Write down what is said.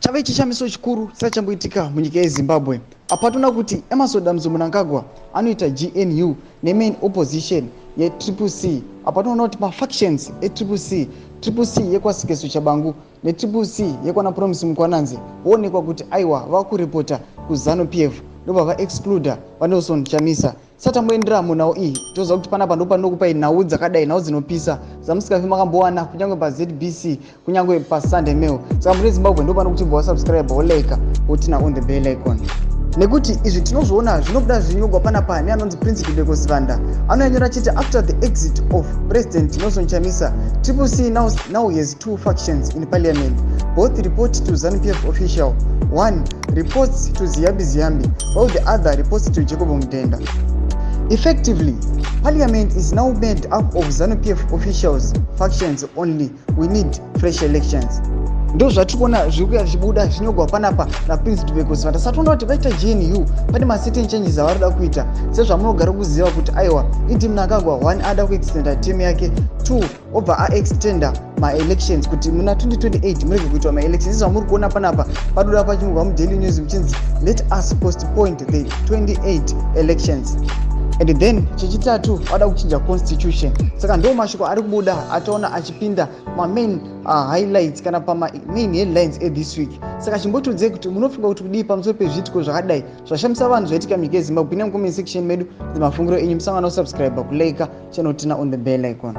Chave chishamiso chikuru sachamboitika munyika yeZimbabwe. Apa tona kuti emasodamzo Mnangagwa anoita GNU nemain opposition ye-CCC. Apa tona kuti mafactions e-CCC yekwaTSHABANGU ne-CCC yekwana Promise Mkwananzi woonekwa kuti aiwa vakuripota kuZANU-PF ndobva vaexcluda vaNelson CHAMISA. Satamboenderamo nawo iyi toziva kuti panapa ndo panokupai nhau dzakadai, nhau dzinopisa dzamusingafi makambowana kunyangwe paZVC kunyangwe paSunday Mail. Saka muri Zimbabwe ndo pano kuchibva wasubscribe woleka wotina on the bell icon. Nekuti izvi tinozviona zvinobuda zvinyogwa panapa neanonzi Prince Vanda anonyora chiti after the exit of President Nelson CHAMISA, CCC now has two factions in parliament. Both report to ZANU-PF official. One reports to Ziyambi, while the other reports to Jacob Mdenda. Effectively, parliament is now made up of ZANU-PF officials factions only. We need fresh elections. Ndo zvatikona zvikuya zvibuda zvinyogwa panapa naPrince Vanda. Satona kuti vaita GNU pane certain changes avarida kuita sezvamunogara kuziva kuti aiwa idi Mnangagwa one ada kuextenda team yake, two obva aextenda ma-elections kuti muna 2028 murege kuitwa ma-elections. Zvamuri kuona panapa padoda pachingwa muDaily News muchinzi let us postpone the 28 elections. And then chechitatu vada kuchinja constitution. Saka ndo mashoko ari kubuda ataona achipinda main highlights kana main headlines this week. Saka chimbotudzei kuti munofunga kuti kudii pamusoro pezviitiko zvakadai zvashamisa vanhu zvaitika munyika yeZimbabwe. Pinda mucomment section medu nemafungiro enyu, musangana kusubscribe kulike channel tina on the bell icon.